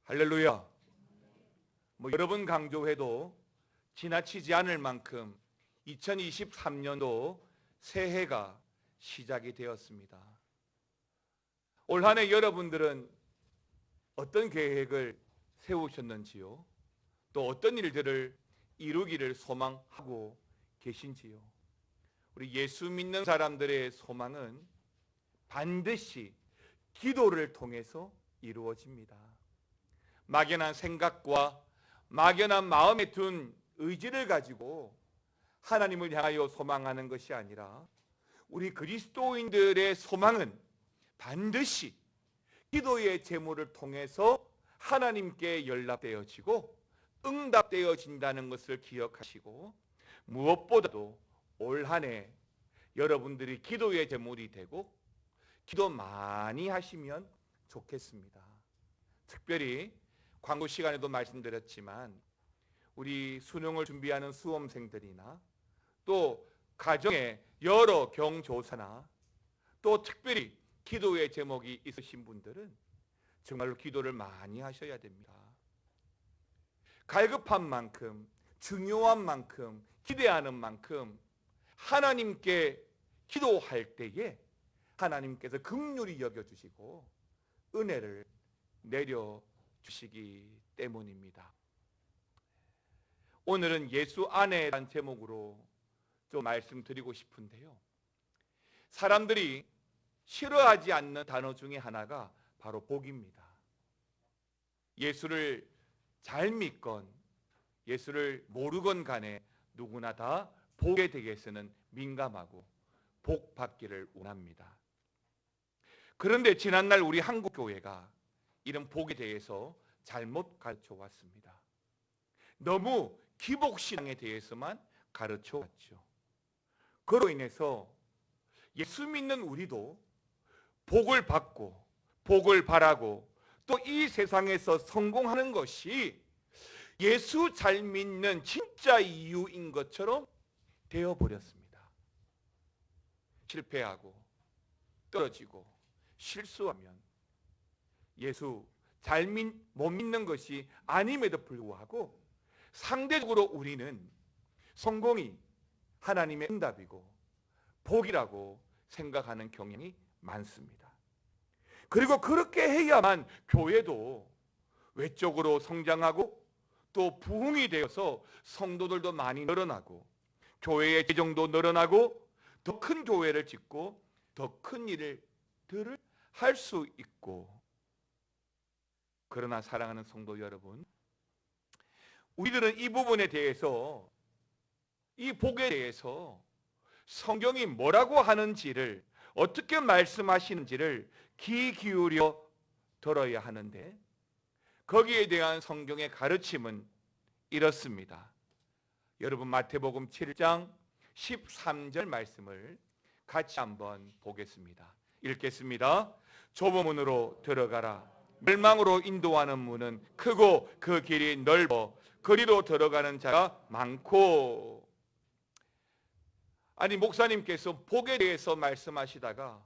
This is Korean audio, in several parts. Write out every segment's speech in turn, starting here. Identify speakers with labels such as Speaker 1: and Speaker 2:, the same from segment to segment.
Speaker 1: 할렐루야. 여러 번 강조해도 지나치지 않을 만큼 2023년도 새해가 시작이 되었습니다. 올 한 해 여러분들은 어떤 계획을 세우셨는지요? 또 어떤 일들을 이루기를 소망하고 계신지요? 우리 예수 믿는 사람들의 소망은 반드시 기도를 통해서 이루어집니다. 막연한 생각과 막연한 마음에 둔 의지를 가지고 하나님을 향하여 소망하는 것이 아니라 우리 그리스도인들의 소망은 반드시 기도의 제물을 통해서 하나님께 연락되어지고 응답되어진다는 것을 기억하시고, 무엇보다도 올 한 해 여러분들이 기도의 제물이 되고 기도 많이 하시면 좋겠습니다. 특별히 광고 시간에도 말씀드렸지만 우리 수능을 준비하는 수험생들이나 또 가정에 여러 경조사나 또 특별히 기도의 제목이 있으신 분들은 정말로 기도를 많이 하셔야 됩니다. 갈급한 만큼, 중요한 만큼, 기대하는 만큼 하나님께 기도할 때에 하나님께서 긍휼히 여겨주시고 은혜를 내려주시기 때문입니다. 오늘은 예수 안에라는 제목으로 좀 말씀드리고 싶은데요, 사람들이 싫어하지 않는 단어 중에 하나가 바로 복입니다. 예수를 잘 믿건 예수를 모르건 간에 누구나 다 복에 대해서는 민감하고 복 받기를 원합니다. 그런데 지난날 우리 한국교회가 이런 복에 대해서 잘못 가르쳐 왔습니다. 너무 기복신앙에 대해서만 가르쳐 왔죠. 그로 인해서 예수 믿는 우리도 복을 받고 복을 바라고 또 이 세상에서 성공하는 것이 예수 잘 믿는 진짜 이유인 것처럼 되어버렸습니다. 실패하고 떨어지고 실수하면 예수 못 믿는 것이 아님에도 불구하고 상대적으로 우리는 성공이 하나님의 응답이고 복이라고 생각하는 경향이 많습니다. 그리고 그렇게 해야만 교회도 외적으로 성장하고 또 부흥이 되어서 성도들도 많이 늘어나고 교회의 재정도 늘어나고 더 큰 교회를 짓고 더 큰 일들을 할 수 있고. 그러나 사랑하는 성도 여러분, 우리들은 이 부분에 대해서, 이 복에 대해서 성경이 뭐라고 하는지를, 어떻게 말씀하시는지를 귀 기울여 들어야 하는데, 거기에 대한 성경의 가르침은 이렇습니다. 여러분, 마태복음 7장 13절 말씀을 같이 한번 보겠습니다. 읽겠습니다. 좁은 문으로 들어가라. 멸망으로 인도하는 문은 크고 그 길이 넓어 그리로 들어가는 자가 많고. 아니, 목사님께서 복에 대해서 말씀하시다가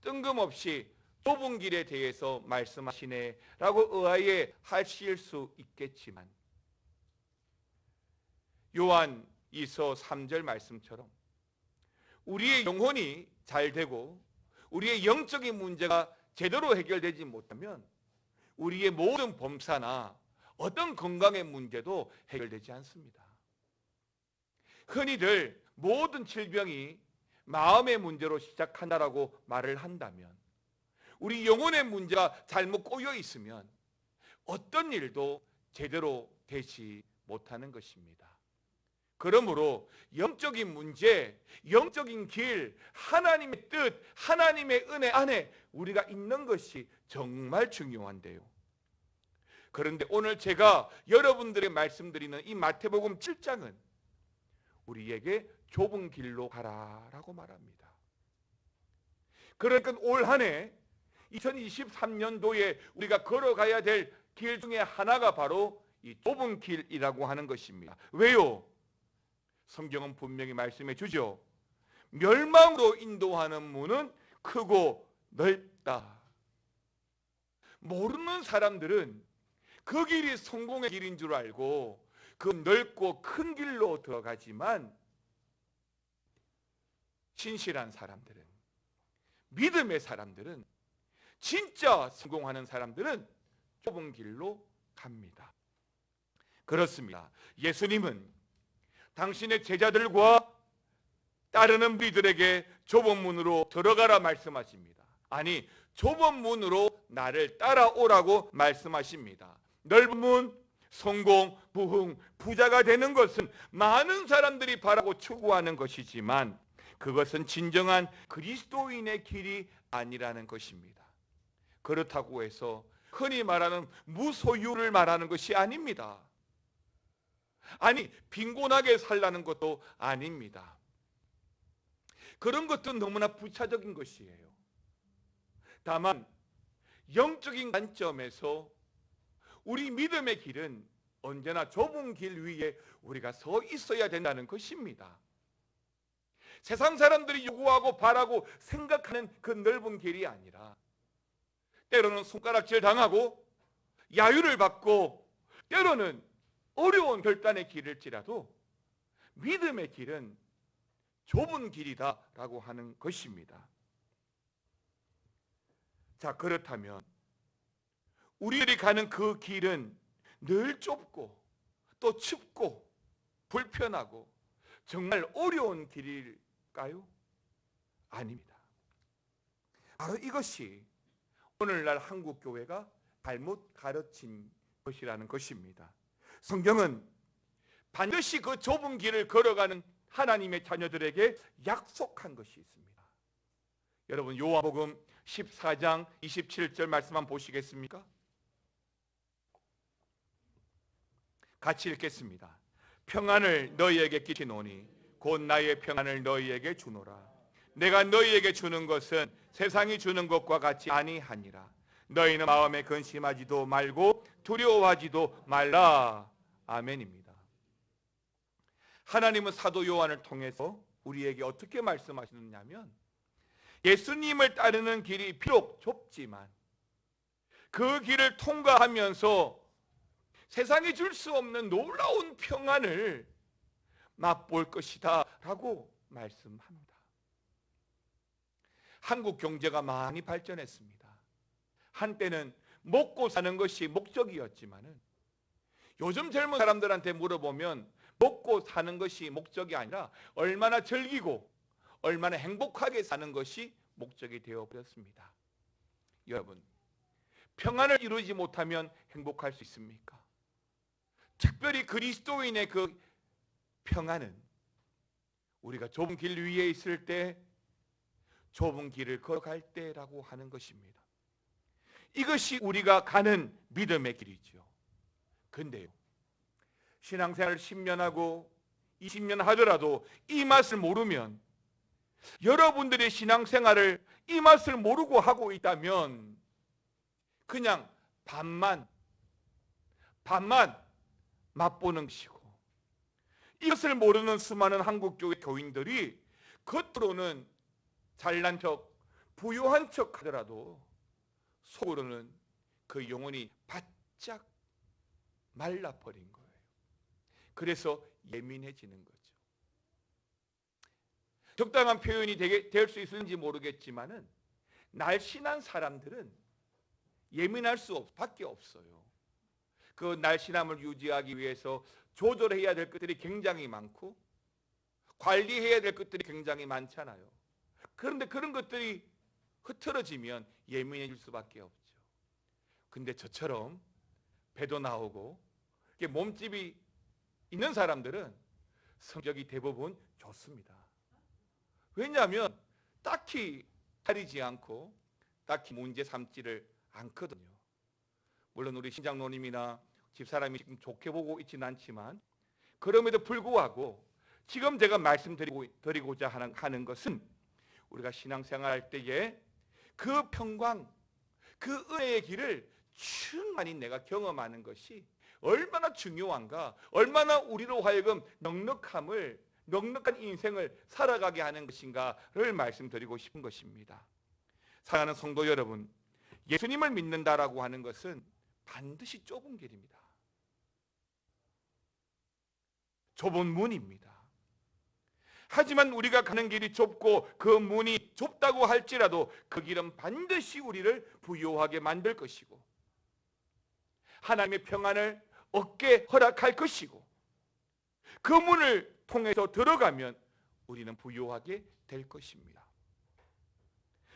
Speaker 1: 뜬금없이 좁은 길에 대해서 말씀하시네 라고 의아해 하실 수 있겠지만, 요한 2서 3절 말씀처럼 우리의 영혼이 잘 되고 우리의 영적인 문제가 제대로 해결되지 못하면 우리의 모든 범사나 어떤 건강의 문제도 해결되지 않습니다. 흔히들 모든 질병이 마음의 문제로 시작한다라고 말을 한다면, 우리 영혼의 문제가 잘못 꼬여 있으면 어떤 일도 제대로 되지 못하는 것입니다. 그러므로 영적인 문제, 영적인 길, 하나님의 뜻, 하나님의 은혜 안에 우리가 있는 것이 정말 중요한데요. 그런데 오늘 제가 여러분들에게 말씀드리는 이 마태복음 7장은 우리에게 좁은 길로 가라라고 말합니다. 그러니까 올 한 해 2023년도에 우리가 걸어가야 될 길 중에 하나가 바로 이 좁은 길이라고 하는 것입니다. 왜요? 성경은 분명히 말씀해 주죠. 멸망으로 인도하는 문은 크고 넓다. 모르는 사람들은 그 길이 성공의 길인 줄 알고 그 넓고 큰 길로 들어가지만 신실한 사람들은, 믿음의 사람들은, 진짜 성공하는 사람들은 좁은 길로 갑니다. 그렇습니다. 예수님은 당신의 제자들과 따르는 무리들에게 좁은 문으로 들어가라 말씀하십니다. 아니, 좁은 문으로 나를 따라오라고 말씀하십니다. 넓은 문, 성공, 부흥, 부자가 되는 것은 많은 사람들이 바라고 추구하는 것이지만 그것은 진정한 그리스도인의 길이 아니라는 것입니다. 그렇다고 해서 흔히 말하는 무소유를 말하는 것이 아닙니다. 아니, 빈곤하게 살라는 것도 아닙니다. 그런 것도 너무나 부차적인 것이에요. 다만 영적인 관점에서 우리 믿음의 길은 언제나 좁은 길 위에 우리가 서 있어야 된다는 것입니다. 세상 사람들이 요구하고 바라고 생각하는 그 넓은 길이 아니라 때로는 손가락질 당하고 야유를 받고 때로는 어려운 결단의 길일지라도 믿음의 길은 좁은 길이다라고 하는 것입니다. 자, 그렇다면 우리들이 가는 그 길은 늘 좁고 또 춥고 불편하고 정말 어려운 길일까요? 아닙니다. 바로 이것이 오늘날 한국 교회가 잘못 가르친 것이라는 것입니다. 성경은 반드시 그 좁은 길을 걸어가는 하나님의 자녀들에게 약속한 것이 있습니다. 여러분, 요한복음 14장 27절 말씀 한번 보시겠습니까? 같이 읽겠습니다. 평안을 너희에게 끼치노니 곧 나의 평안을 너희에게 주노라. 내가 너희에게 주는 것은 세상이 주는 것과 같이 아니하니라. 너희는 마음에 근심하지도 말고 두려워하지도 말라. 아멘입니다. 하나님은 사도 요한을 통해서 우리에게 어떻게 말씀하시느냐면 예수님을 따르는 길이 비록 좁지만 그 길을 통과하면서 세상이 줄 수 없는 놀라운 평안을 맛볼 것이다 라고 말씀합니다. 한국 경제가 많이 발전했습니다. 한때는 먹고 사는 것이 목적이었지만은 요즘 젊은 사람들한테 물어보면 먹고 사는 것이 목적이 아니라 얼마나 즐기고 얼마나 행복하게 사는 것이 목적이 되어버렸습니다. 여러분, 평안을 이루지 못하면 행복할 수 있습니까? 특별히 그리스도인의 그 평안은 우리가 좁은 길 위에 있을 때, 좁은 길을 걸어갈 때라고 하는 것입니다. 이것이 우리가 가는 믿음의 길이죠. 근데요, 신앙생활을 10년 하고 20년 하더라도 이 맛을 모르면, 여러분들의 신앙생활을 이 맛을 모르고 하고 있다면 그냥 반만 맛보는 것이고, 이것을 모르는 수많은 한국교회 교인들이 겉으로는 잘난 척, 부유한 척 하더라도 속으로는 그 영혼이 바짝 말라버린 거예요. 그래서 예민해지는 거죠. 적당한 표현이 될 수 있을지 모르겠지만은 날씬한 사람들은 예민할 수밖에 없어요. 그 날씬함을 유지하기 위해서 조절해야 될 것들이 굉장히 많고 관리해야 될 것들이 굉장히 많잖아요. 그런데 그런 것들이 흐트러지면 예민해질 수밖에 없죠. 근데 저처럼 배도 나오고 몸집이 있는 사람들은 성격이 대부분 좋습니다. 왜냐하면 딱히 가리지 않고 딱히 문제 삼지를 않거든요. 물론 우리 신장로님이나 집사람이 지금 좋게 보고 있지는 않지만 그럼에도 불구하고 지금 제가 말씀드리고자 하는 것은 우리가 신앙생활할 때에 그 평강, 그 은혜의 길을 충만히 내가 경험하는 것이 얼마나 중요한가, 얼마나 우리로 하여금 넉넉한 인생을 살아가게 하는 것인가를 말씀드리고 싶은 것입니다. 사랑하는 성도 여러분, 예수님을 믿는다라고 하는 것은 반드시 좁은 길입니다. 좁은 문입니다. 하지만 우리가 가는 길이 좁고 그 문이 좁다고 할지라도 그 길은 반드시 우리를 부요하게 만들 것이고 하나님의 평안을 얻게 허락할 것이고 그 문을 통해서 들어가면 우리는 부요하게 될 것입니다.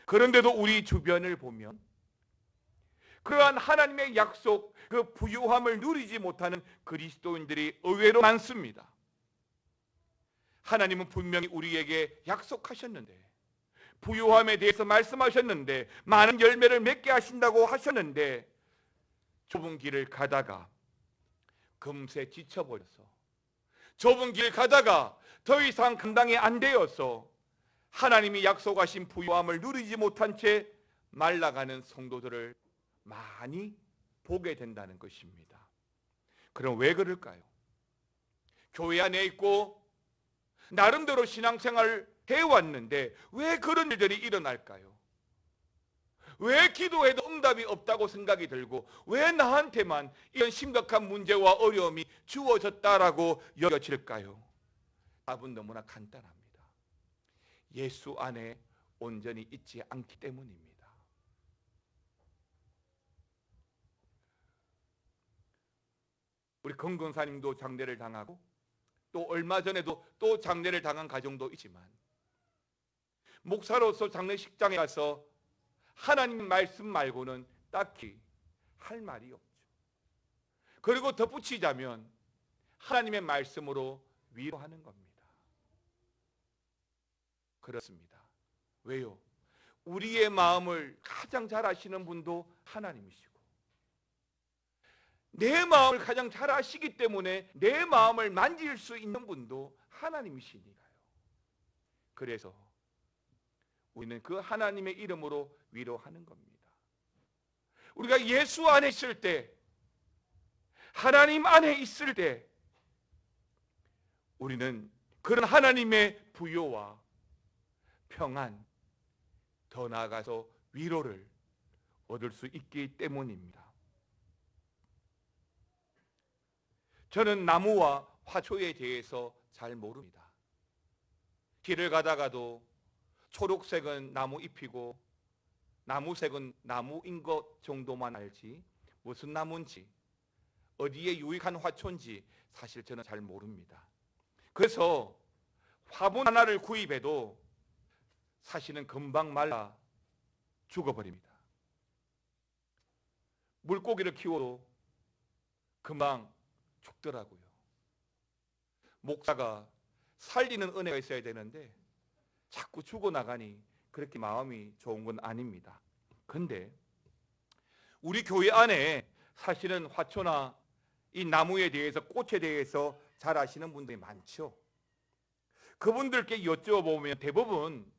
Speaker 1: 그런데도 우리 주변을 보면 그러한 하나님의 약속, 그 부요함을 누리지 못하는 그리스도인들이 의외로 많습니다. 하나님은 분명히 우리에게 약속하셨는데, 부요함에 대해서 말씀하셨는데, 많은 열매를 맺게 하신다고 하셨는데, 좁은 길을 가다가 금세 지쳐버려서, 좁은 길 가다가 더 이상 감당이 안 되어서 하나님이 약속하신 부요함을 누리지 못한 채 말라가는 성도들을 많이 보게 된다는 것입니다. 그럼 왜 그럴까요? 교회 안에 있고 나름대로 신앙생활을 해왔는데 왜 그런 일들이 일어날까요? 왜 기도해도 응답이 없다고 생각이 들고 왜 나한테만 이런 심각한 문제와 어려움이 주어졌다라고 여겨질까요? 답은 너무나 간단합니다. 예수 안에 온전히 있지 않기 때문입니다. 우리 건건사님도 장례를 당하고 또 얼마 전에도 또 장례를 당한 가정도 있지만 목사로서 장례식장에 가서 하나님 말씀 말고는 딱히 할 말이 없죠. 그리고 덧붙이자면 하나님의 말씀으로 위로하는 겁니다. 그렇습니다. 왜요? 우리의 마음을 가장 잘 아시는 분도 하나님이시고 내 마음을 가장 잘 아시기 때문에 내 마음을 만질 수 있는 분도 하나님이시니까요. 그래서 우리는 그 하나님의 이름으로 위로하는 겁니다. 우리가 예수 안에 있을 때, 하나님 안에 있을 때 우리는 그런 하나님의 부요와 평안, 더 나아가서 위로를 얻을 수 있기 때문입니다. 저는 나무와 화초에 대해서 잘 모릅니다. 길을 가다가도 초록색은 나무 잎이고 나무색은 나무인 것 정도만 알지 무슨 나무인지 어디에 유익한 화초인지 사실 저는 잘 모릅니다. 그래서 화분 하나를 구입해도 사실은 금방 말라 죽어버립니다. 물고기를 키워도 금방 죽더라고요. 목사가 살리는 은혜가 있어야 되는데 자꾸 죽어나가니 그렇게 마음이 좋은 건 아닙니다. 그런데 우리 교회 안에 사실은 화초나 이 나무에 대해서 꽃에 대해서 잘 아시는 분들이 많죠. 그분들께 여쭤보면 대부분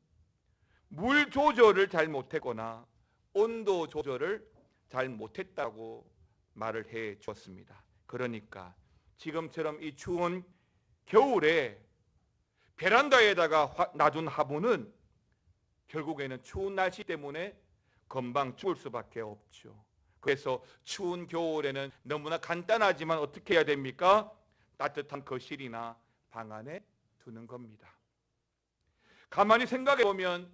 Speaker 1: 물 조절을 잘 못했거나 온도 조절을 잘 못했다고 말을 해 주었습니다. 그러니까 지금처럼 이 추운 겨울에 베란다에다가 놔둔 화분은 결국에는 추운 날씨 때문에 금방 죽을 수밖에 없죠. 그래서 추운 겨울에는 너무나 간단하지만 어떻게 해야 됩니까? 따뜻한 거실이나 방 안에 두는 겁니다. 가만히 생각해 보면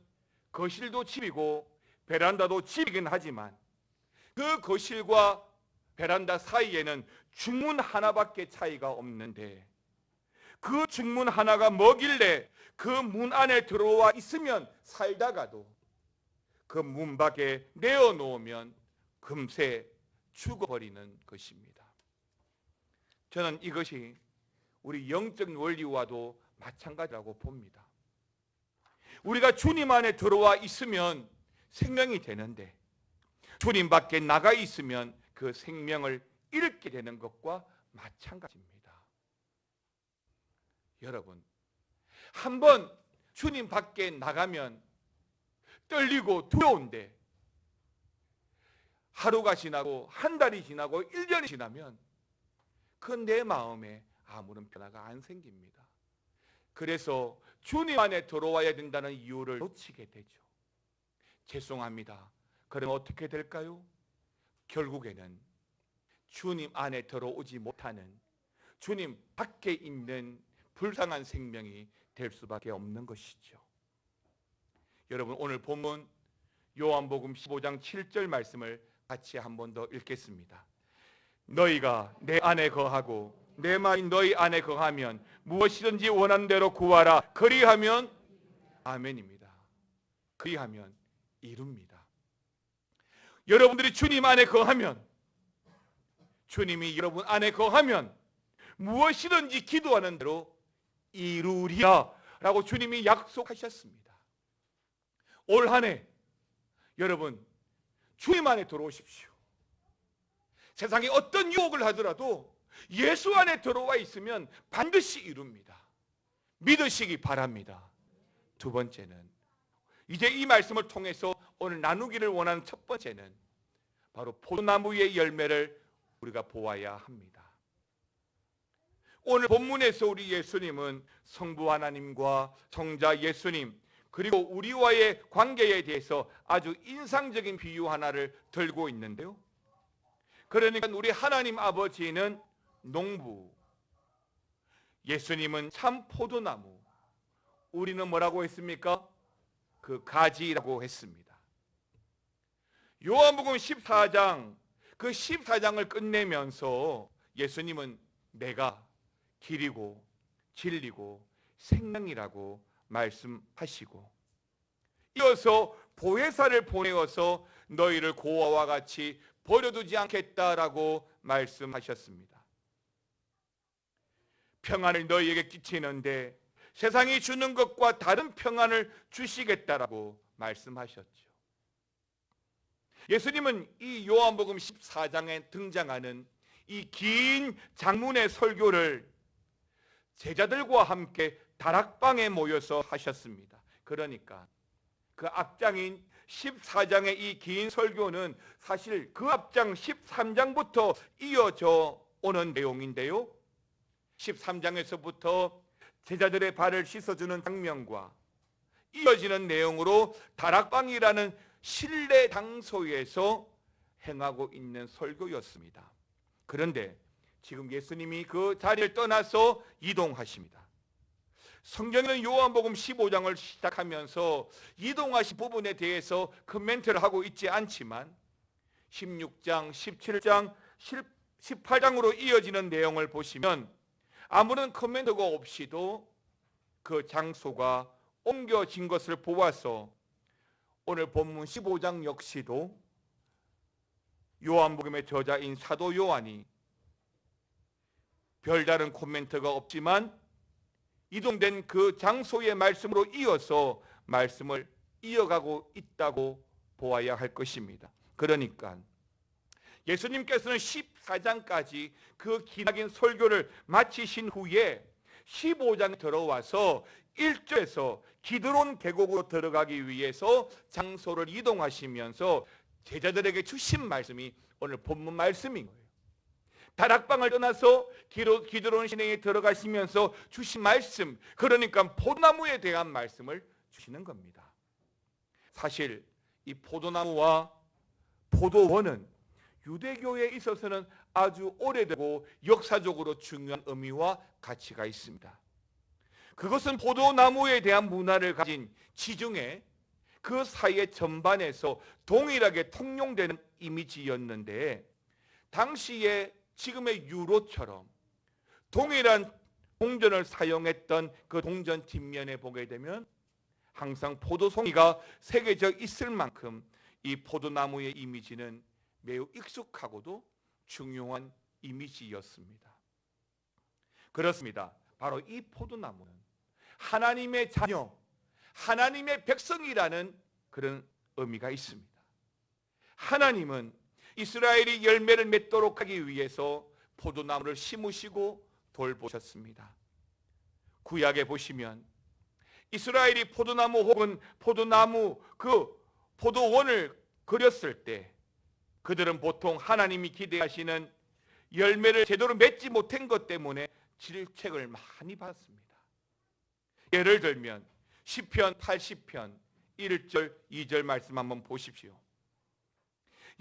Speaker 1: 거실도 집이고 베란다도 집이긴 하지만 그 거실과 베란다 사이에는 중문 하나밖에 차이가 없는데 그 중문 하나가 뭐길래 그 문 안에 들어와 있으면 살다가도 그 문 밖에 내어놓으면 금세 죽어버리는 것입니다. 저는 이것이 우리 영적 원리와도 마찬가지라고 봅니다. 우리가 주님 안에 들어와 있으면 생명이 되는데 주님 밖에 나가 있으면 그 생명을 잃게 되는 것과 마찬가지입니다. 여러분, 한번 주님 밖에 나가면 떨리고 두려운데 하루가 지나고 한 달이 지나고 1년이 지나면 그 내 마음에 아무런 변화가 안 생깁니다. 그래서 주님 안에 들어와야 된다는 이유를 놓치게 되죠. 죄송합니다. 그럼 어떻게 될까요? 결국에는 주님 안에 들어오지 못하는, 주님 밖에 있는 불쌍한 생명이 될 수밖에 없는 것이죠. 여러분, 오늘 본문 요한복음 15장 7절 말씀을 같이 한 번 더 읽겠습니다. 너희가 내 안에 거하고 내 말이 너희 안에 거하면 무엇이든지 원하는 대로 구하라. 그리하면, 아멘입니다. 그리하면 이룹니다. 여러분들이 주님 안에 거하면, 주님이 여러분 안에 거하면 무엇이든지 기도하는 대로 이루리라 라고 주님이 약속하셨습니다. 올 한 해 여러분 주님 안에 들어오십시오. 세상에 어떤 유혹을 하더라도 예수 안에 들어와 있으면 반드시 이룹니다. 믿으시기 바랍니다. 두 번째는, 이제 이 말씀을 통해서 오늘 나누기를 원하는 첫 번째는 바로 포도나무의 열매를 우리가 보아야 합니다. 오늘 본문에서 우리 예수님은 성부 하나님과 성자 예수님, 그리고 우리와의 관계에 대해서 아주 인상적인 비유 하나를 들고 있는데요. 그러니까 우리 하나님 아버지는 농부, 예수님은 참 포도나무, 우리는 뭐라고 했습니까? 그 가지라고 했습니다. 요한복음 14장, 그 14장을 끝내면서 예수님은 내가 길이고 진리고 생명이라고 말씀하시고, 이어서 보혜사를 보내어서 너희를 고아와 같이 버려두지 않겠다라고 말씀하셨습니다. 평안을 너희에게 끼치는데 세상이 주는 것과 다른 평안을 주시겠다라고 말씀하셨죠. 예수님은 이 요한복음 14장에 등장하는 이 긴 장문의 설교를 제자들과 함께 다락방에 모여서 하셨습니다. 그러니까 그 앞장인 14장의 이 긴 설교는 사실 그 앞장 13장부터 이어져 오는 내용인데요. 13장에서부터 제자들의 발을 씻어주는 장면과 이어지는 내용으로 다락방이라는 실내 장소에서 행하고 있는 설교였습니다. 그런데 지금 예수님이 그 자리를 떠나서 이동하십니다. 성경에는 요한복음 15장을 시작하면서 이동하신 부분에 대해서 코멘트를 하고 있지 않지만 16장, 17장, 18장으로 이어지는 내용을 보시면 아무런 코멘트가 없이도 그 장소가 옮겨진 것을 보아서 오늘 본문 15장 역시도 요한복음의 저자인 사도 요한이 별다른 코멘트가 없지만 이동된 그 장소의 말씀으로 이어서 말씀을 이어가고 있다고 보아야 할 것입니다. 그러니까 예수님께서는 14장까지 그 기나긴 설교를 마치신 후에 15장에 들어와서 1절에서 기드론 계곡으로 들어가기 위해서 장소를 이동하시면서 제자들에게 주신 말씀이 오늘 본문 말씀인 거예요. 다락방을 떠나서 기드론 시내에 들어가시면서 주신 말씀, 그러니까 포도나무에 대한 말씀을 주시는 겁니다. 사실 이 포도나무와 포도원은 유대교에 있어서는 아주 오래되고 역사적으로 중요한 의미와 가치가 있습니다. 그것은 포도나무에 대한 문화를 가진 지중해 그 사이의 전반에서 동일하게 통용되는 이미지였는데, 당시에 지금의 유로처럼 동일한 동전을 사용했던 그 동전 뒷면에 보게 되면 항상 포도송이가 새겨져 있을 만큼 이 포도나무의 이미지는 매우 익숙하고도 중요한 이미지였습니다. 그렇습니다. 바로 이 포도나무는 하나님의 자녀, 하나님의 백성이라는 그런 의미가 있습니다. 하나님은 이스라엘이 열매를 맺도록 하기 위해서 포도나무를 심으시고 돌보셨습니다. 구약에 보시면 이스라엘이 포도나무 혹은 포도나무 그 포도원을 그렸을 때 그들은 보통 하나님이 기대하시는 열매를 제대로 맺지 못한 것 때문에 질책을 많이 받았습니다. 예를 들면 시편 80편 1절 2절 말씀 한번 보십시오.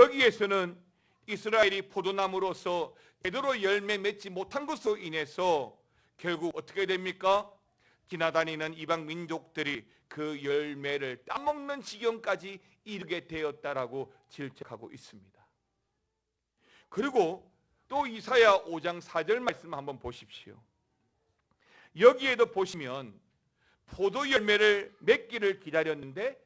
Speaker 1: 여기에서는 이스라엘이 포도나무로서 제대로 열매 맺지 못한 것으로 인해서 결국 어떻게 됩니까? 지나다니는 이방 민족들이 그 열매를 따먹는 지경까지 이르게 되었다라고 질책하고 있습니다. 그리고 또 이사야 5장 4절 말씀 한번 보십시오. 여기에도 보시면 포도 열매를 맺기를 기다렸는데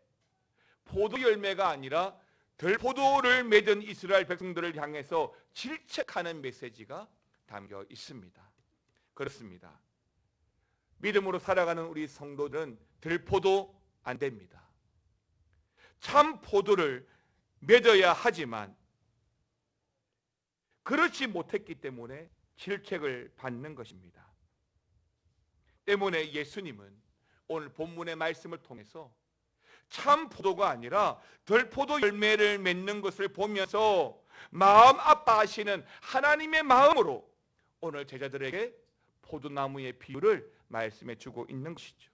Speaker 1: 포도 열매가 아니라 들포도를 맺은 이스라엘 백성들을 향해서 질책하는 메시지가 담겨 있습니다. 그렇습니다. 믿음으로 살아가는 우리 성도들은 들포도 안 됩니다. 참 포도를 맺어야 하지만 그렇지 못했기 때문에 질책을 받는 것입니다. 때문에 예수님은 오늘 본문의 말씀을 통해서 참 포도가 아니라 들포도 열매를 맺는 것을 보면서 마음 아파하시는 하나님의 마음으로 오늘 제자들에게 포도나무의 비유를 말씀해 주고 있는 것이죠.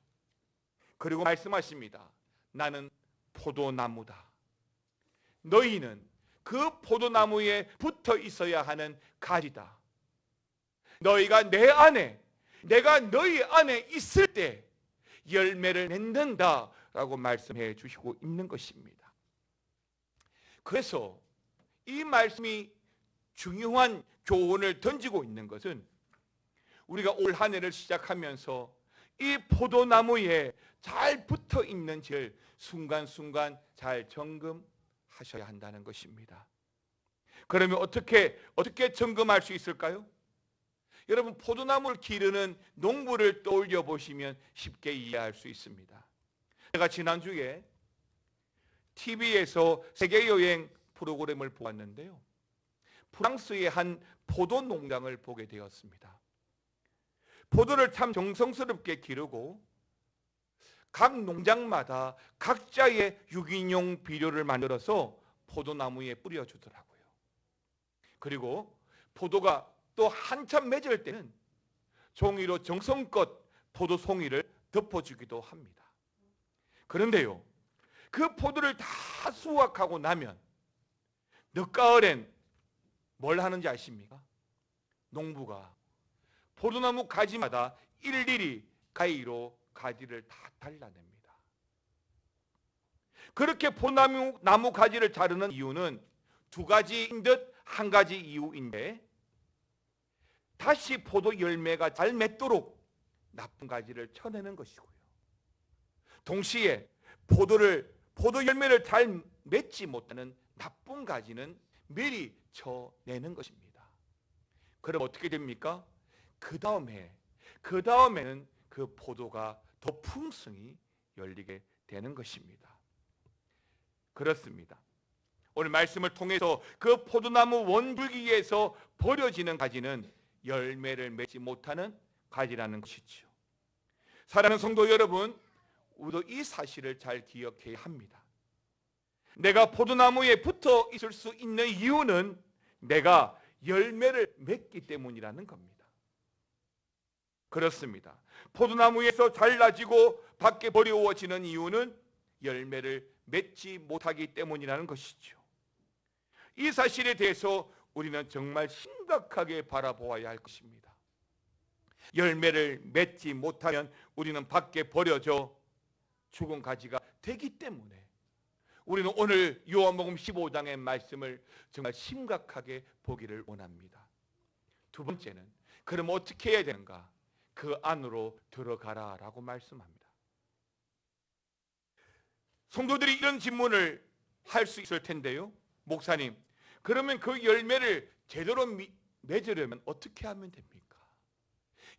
Speaker 1: 그리고 말씀하십니다. 나는 포도나무다. 너희는 그 포도나무에 붙어 있어야 하는 가지다. 너희가 내 안에, 내가 너희 안에 있을 때 열매를 맺는다 라고 말씀해 주시고 있는 것입니다. 그래서 이 말씀이 중요한 교훈을 던지고 있는 것은 우리가 올 한 해를 시작하면서 이 포도나무에 잘 붙어 있는지를 순간순간 잘 점검하셔야 한다는 것입니다. 그러면 어떻게 점검할 수 있을까요? 여러분, 포도나무를 기르는 농부를 떠올려 보시면 쉽게 이해할 수 있습니다. 제가 지난주에 TV에서 세계여행 프로그램을 보았는데요, 프랑스의 한 포도 농장을 보게 되었습니다. 포도를 참 정성스럽게 기르고 각 농장마다 각자의 유기농 비료를 만들어서 포도나무에 뿌려주더라고요. 그리고 포도가 또 한참 맺을 때는 종이로 정성껏 포도 송이를 덮어주기도 합니다. 그런데요, 그 포도를 다 수확하고 나면 늦가을엔 뭘 하는지 아십니까? 농부가 포도나무 가지마다 일일이 가위로 가지를 다 잘라냅니다. 그렇게 포도나무 가지를 자르는 이유는 두 가지인 듯 한 가지 이유인데, 다시 포도 열매가 잘 맺도록 나쁜 가지를 쳐내는 것이고요, 동시에 포도 열매를 잘 맺지 못하는 나쁜 가지는 미리 쳐내는 것입니다. 그럼 어떻게 됩니까? 그 다음에는 그 포도가 더 풍성히 열리게 되는 것입니다. 그렇습니다. 오늘 말씀을 통해서 그 포도나무 원줄기에서 버려지는 가지는 열매를 맺지 못하는 가지라는 것이죠. 사랑하는 성도 여러분, 우리도 이 사실을 잘 기억해야 합니다. 내가 포도나무에 붙어 있을 수 있는 이유는 내가 열매를 맺기 때문이라는 겁니다. 그렇습니다. 포도나무에서 잘라지고 밖에 버려워지는 이유는 열매를 맺지 못하기 때문이라는 것이죠. 이 사실에 대해서 우리는 정말 심각하게 바라보아야 할 것입니다. 열매를 맺지 못하면 우리는 밖에 버려져 죽은 가지가 되기 때문에 우리는 오늘 요한복음 15장의 말씀을 정말 심각하게 보기를 원합니다. 두 번째는, 그럼 어떻게 해야 되는가? 그 안으로 들어가라 라고 말씀합니다. 성도들이 이런 질문을 할 수 있을 텐데요, 목사님, 그러면 그 열매를 제대로 맺으려면 어떻게 하면 됩니까?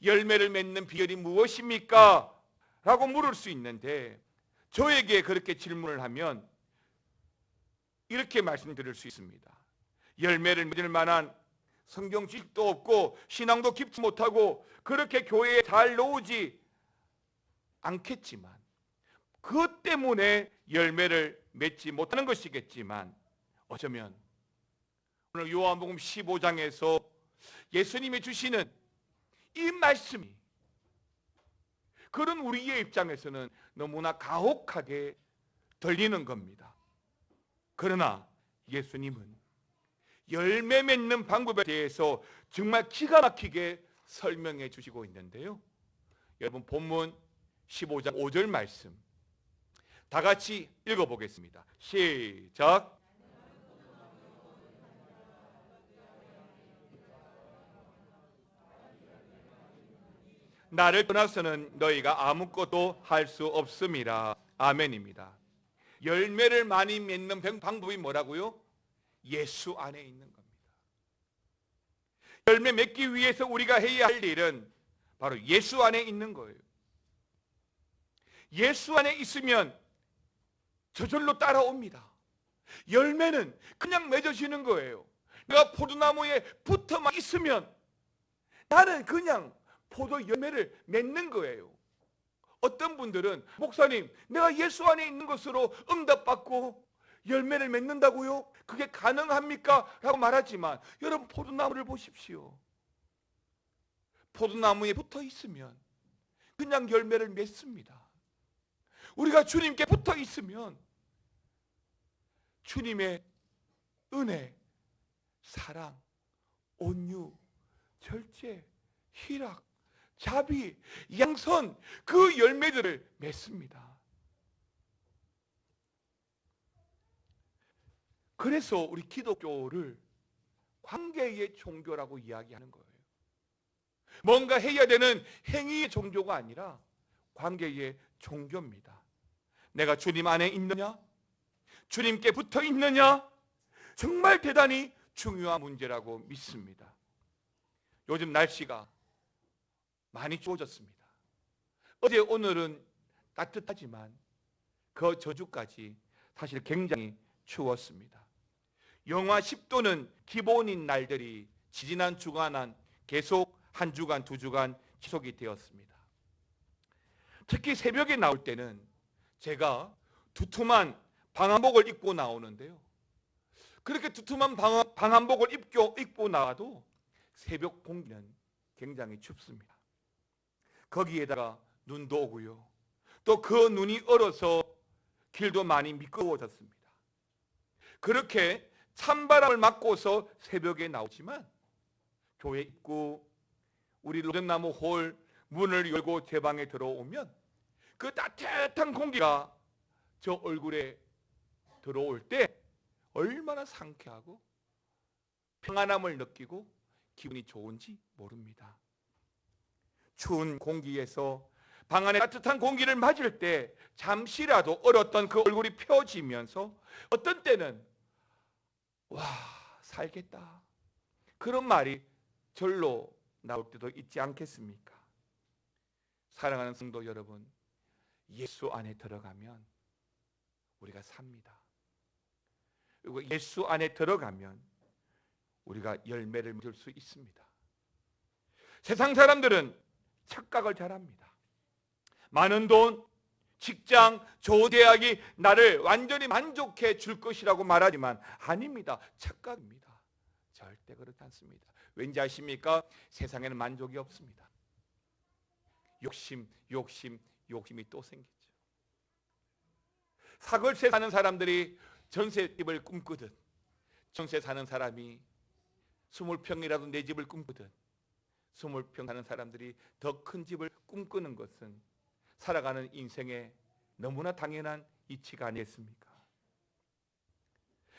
Speaker 1: 열매를 맺는 비결이 무엇입니까? 라고 물을 수 있는데, 저에게 그렇게 질문을 하면 이렇게 말씀드릴 수 있습니다. 열매를 맺을 만한 성경 지식도 없고 신앙도 깊지 못하고 그렇게 교회에 잘 나오지 않겠지만, 그것 때문에 열매를 맺지 못하는 것이겠지만, 어쩌면 오늘 요한복음 15장에서 예수님이 주시는 이 말씀이 그런 우리의 입장에서는 너무나 가혹하게 들리는 겁니다. 그러나 예수님은 열매 맺는 방법에 대해서 정말 기가 막히게 설명해 주시고 있는데요. 여러분 본문 15장 5절 말씀 다 같이 읽어보겠습니다. 시작. 나를 떠나서는 너희가 아무것도 할 수 없음이라. 아멘입니다. 열매를 많이 맺는 방법이 뭐라고요? 예수 안에 있는 겁니다. 열매 맺기 위해서 우리가 해야 할 일은 바로 예수 안에 있는 거예요. 예수 안에 있으면 저절로 따라옵니다. 열매는 그냥 맺어지는 거예요. 내가 포도나무에 붙어만 있으면 나는 그냥 포도 열매를 맺는 거예요. 어떤 분들은 목사님, 내가 예수 안에 있는 것으로 응답받고 열매를 맺는다고요? 그게 가능합니까? 라고 말하지만 여러분 포도나무를 보십시오. 포도나무에 붙어 있으면 그냥 열매를 맺습니다. 우리가 주님께 붙어 있으면 주님의 은혜, 사랑, 온유, 절제, 희락, 자비, 양선 그 열매들을 맺습니다. 그래서 우리 기독교를 관계의 종교라고 이야기하는 거예요. 뭔가 해야 되는 행위의 종교가 아니라 관계의 종교입니다. 내가 주님 안에 있느냐? 주님께 붙어 있느냐? 정말 대단히 중요한 문제라고 믿습니다. 요즘 날씨가 많이 추워졌습니다. 어제 오늘은 따뜻하지만 그 저주까지 사실 굉장히 추웠습니다. 영하 10도는 기본인 날들이 지난 주간 계속 한 주간, 두 주간 지속이 되었습니다. 특히 새벽에 나올 때는 제가 두툼한 방한복을 입고 나오는데요. 그렇게 두툼한 방한복을 입고 나와도 새벽 공기는 굉장히 춥습니다. 거기에다가 눈도 오고요. 또 그 눈이 얼어서 길도 많이 미끄러워졌습니다. 그렇게 찬바람을 맞고서 새벽에 나오지만 교회 입구 우리 로젠나무 홀 문을 열고 제 방에 들어오면 그 따뜻한 공기가 저 얼굴에 들어올 때 얼마나 상쾌하고 평안함을 느끼고 기분이 좋은지 모릅니다. 추운 공기에서 방 안에 따뜻한 공기를 맞을 때 잠시라도 얼었던 그 얼굴이 펴지면서 어떤 때는 와, 살겠다 그런 말이 절로 나올 때도 있지 않겠습니까? 사랑하는 성도 여러분, 예수 안에 들어가면 우리가 삽니다. 그리고 예수 안에 들어가면 우리가 열매를 맺을 수 있습니다. 세상 사람들은 착각을 잘합니다. 많은 돈, 직장, 좋은 대학이 나를 완전히 만족해 줄 것이라고 말하지만 아닙니다. 착각입니다. 절대 그렇지 않습니다. 왠지 아십니까? 세상에는 만족이 없습니다. 욕심이 또 생기죠. 사글세 사는 사람들이 전셋집을 꿈꾸듯 전세 사는 사람이 20평이라도 내 집을 꿈꾸듯 20평 사는 사람들이 더 큰 집을 꿈꾸는 것은 살아가는 인생에 너무나 당연한 이치가 아니겠습니까?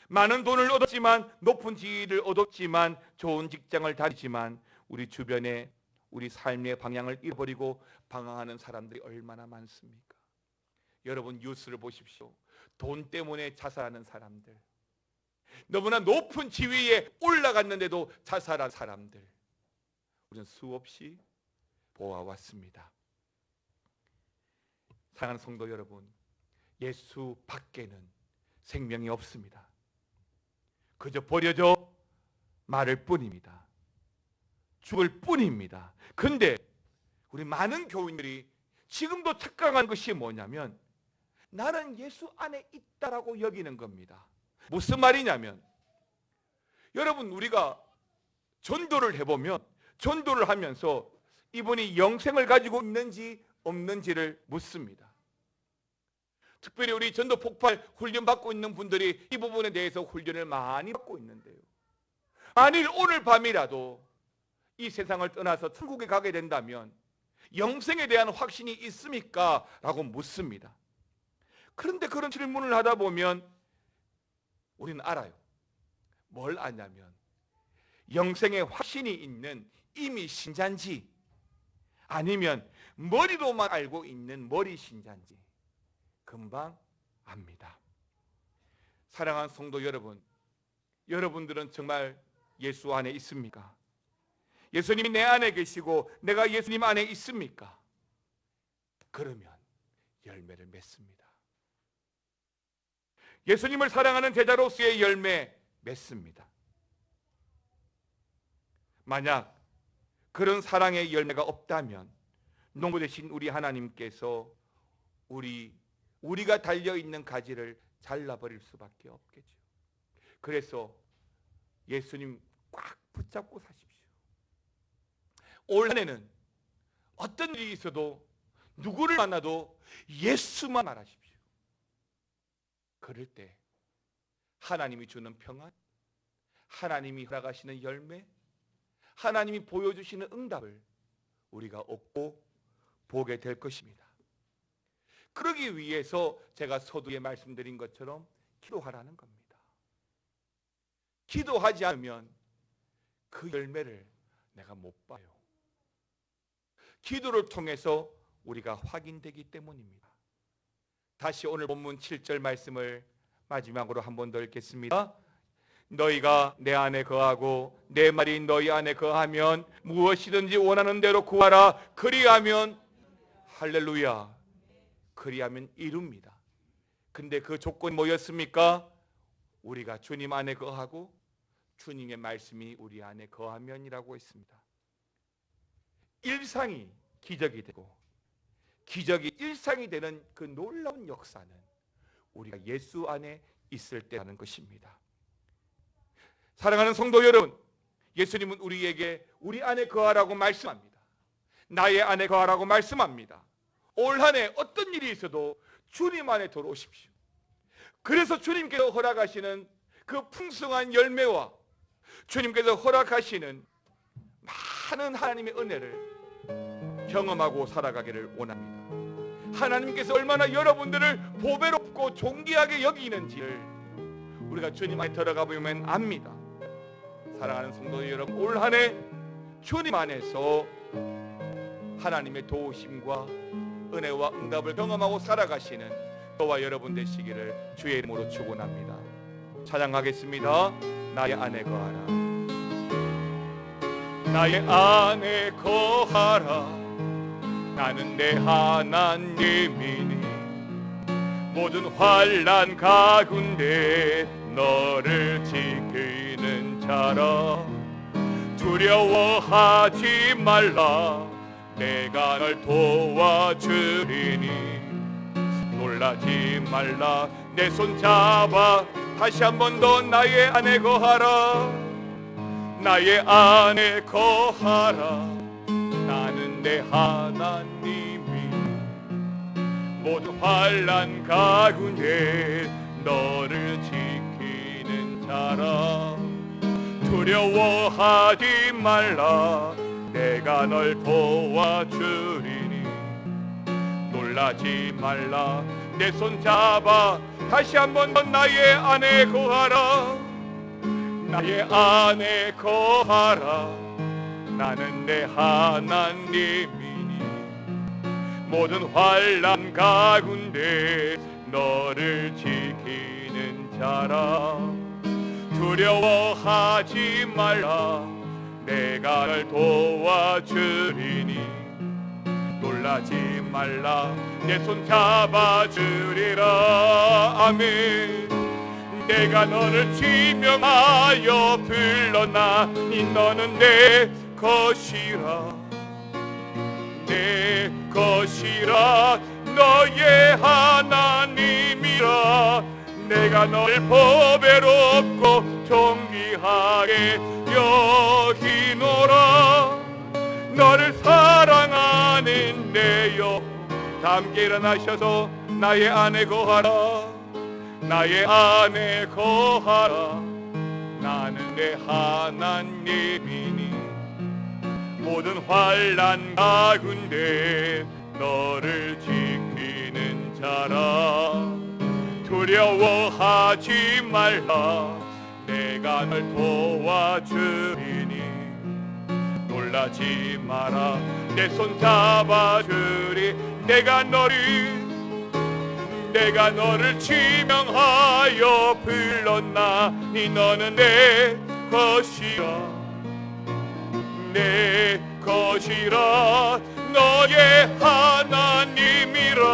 Speaker 1: 많은 돈을 얻었지만 높은 지위를 얻었지만 좋은 직장을 다니지만 우리 주변에 우리 삶의 방향을 잃어버리고 방황하는 사람들이 얼마나 많습니까? 여러분 뉴스를 보십시오. 돈 때문에 자살하는 사람들, 너무나 높은 지위에 올라갔는데도 자살한 사람들 우리는 수없이 보아왔습니다. 사랑하는 성도 여러분, 예수 밖에는 생명이 없습니다. 그저 버려져 마를 뿐입니다. 죽을 뿐입니다. 근데 우리 많은 교인들이 지금도 착각한 것이 뭐냐면 나는 예수 안에 있다라고 여기는 겁니다. 무슨 말이냐면 여러분 우리가 전도를 해보면 전도를 하면서 이분이 영생을 가지고 있는지 없는지를 묻습니다. 특별히 우리 전도 폭발 훈련 받고 있는 분들이 이 부분에 대해서 훈련을 많이 받고 있는데요. 만일 오늘 밤이라도 이 세상을 떠나서 천국에 가게 된다면 영생에 대한 확신이 있습니까? 라고 묻습니다. 그런데 그런 질문을 하다 보면 우리는 알아요. 뭘 아냐면 영생의 확신이 있는 이미 신자인지 아니면 머리로만 알고 있는 머리 신자인지 금방 압니다. 사랑하는 성도 여러분, 여러분들은 정말 예수 안에 있습니까? 예수님이 내 안에 계시고 내가 예수님 안에 있습니까? 그러면 열매를 맺습니다. 예수님을 사랑하는 제자로서의 열매 맺습니다. 만약 그런 사랑의 열매가 없다면 농부 되신 우리 하나님께서 우리가 달려있는 가지를 잘라버릴 수밖에 없겠죠. 그래서 예수님 꽉 붙잡고 사십시오. 올 한 해는 어떤 일이 있어도 누구를 만나도 예수만 말하십시오. 그럴 때 하나님이 주는 평안, 하나님이 허락하시는 열매, 하나님이 보여주시는 응답을 우리가 얻고 보게 될 것입니다. 그러기 위해서 제가 서두에 말씀드린 것처럼 기도하라는 겁니다. 기도하지 않으면 그 열매를 내가 못 봐요. 기도를 통해서 우리가 확인되기 때문입니다. 다시 오늘 본문 7절 말씀을 마지막으로 한 번 더 읽겠습니다. 너희가 내 안에 거하고 내 말이 너희 안에 거하면 무엇이든지 원하는 대로 구하라. 그리하면 할렐루야, 그리하면 이룹니다. 근데 그 조건이 뭐였습니까? 우리가 주님 안에 거하고 주님의 말씀이 우리 안에 거하면이라고 했습니다. 일상이 기적이 되고 기적이 일상이 되는 그 놀라운 역사는 우리가 예수 안에 있을 때라는 것입니다. 사랑하는 성도 여러분, 예수님은 우리에게 우리 안에 거하라고 말씀합니다. 나의 안에 거하라고 말씀합니다. 올 한 해 어떤 일이 있어도 주님 안에 들어오십시오. 그래서 주님께서 허락하시는 그 풍성한 열매와 주님께서 허락하시는 많은 하나님의 은혜를 경험하고 살아가기를 원합니다. 하나님께서 얼마나 여러분들을 보배롭고 존귀하게 여기는지를 우리가 주님 안에 들어가 보면 압니다. 사랑하는 성도 여러분, 올 한 해 주님 안에서 하나님의 도우심과 은혜와 응답을 경험하고 살아가시는 저와 여러분 되시기를 주의 이름으로 축원합니다. 찬양하겠습니다. 나의 안에 거하라. 나의 안에 거하라. 나는 내 하나님이니 모든 환난 가운데 너를 지키는 자라. 두려워하지 말라. 내가 널 도와주리니 놀라지 말라. 내 손 잡아 다시 한 번 더 나의 안에 거하라. 나의 안에 거하라. 나는 내 하나님이 모든 환난 가운데 너를 지키는 자라. 두려워하지 말라. 내가 널 도와주리니 놀라지 말라. 내 손 잡아 다시 한번 더 나의 안에 거하라. 나의 안에 거하라. 나는 내 하나님이니 모든 환난 가운데 너를 지키는 자라. 두려워하지 말라. 내가 널 도와주리니 놀라지 말라. 내 손 잡아주리라. 아멘. 내가 너를 지명하여 불러나니 너는 내 것이라. 내 것이라. 너의 하나님이라. 내가 너를 보배롭고 존귀하게 여기노라. 너를 사랑하는 내여 다 함께 일어나셔서 나의 안에 거하라. 나의 안에 거하라. 나는 내 하나님이니 모든 환난 가운데 너를 지키는 자라. 두려워하지 말라. 내가 널 도와주리니 놀라지 마라. 내 손 잡아주리. 내가 너를 지명하여 불렀나니 너는 내 것이라. 내 것이라. 너의 하나님이라.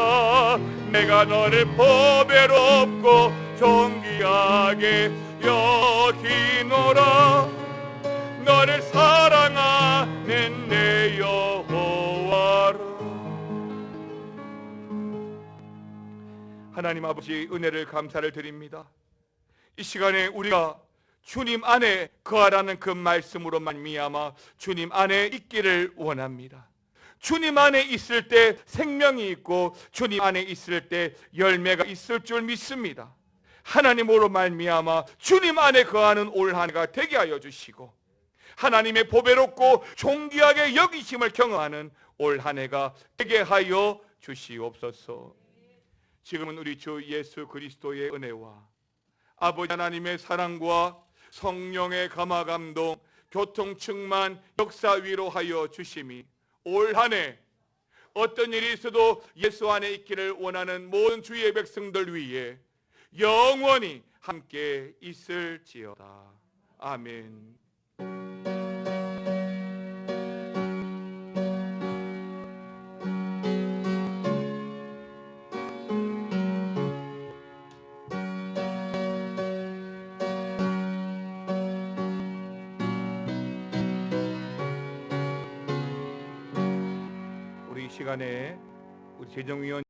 Speaker 1: 내가 너를 보배롭고 존귀하게 여기노라. 너를 사랑하는 내 여호와라. 하나님 아버지, 은혜를 감사를 드립니다. 이 시간에 우리가 주님 안에 거하라는 그 말씀으로 말미암아 주님 안에 있기를 원합니다. 주님 안에 있을 때 생명이 있고 주님 안에 있을 때 열매가 있을 줄 믿습니다. 하나님으로 말미암아 주님 안에 거하는 올 한 해가 되게 하여 주시고 하나님의 보배롭고 존귀하게 여기심을 경험하는 올 한 해가 되게 하여 주시옵소서. 지금은 우리 주 예수 그리스도의 은혜와 아버지 하나님의 사랑과 성령의 감화 감동 교통 충만 역사 위로하여 주심이 올 한 해 어떤 일이 있어도 예수 안에 있기를 원하는 모든 주의 백성들 위해 영원히 함께 있을지어다. 아멘. 우리 이 시간에 우리 재정위원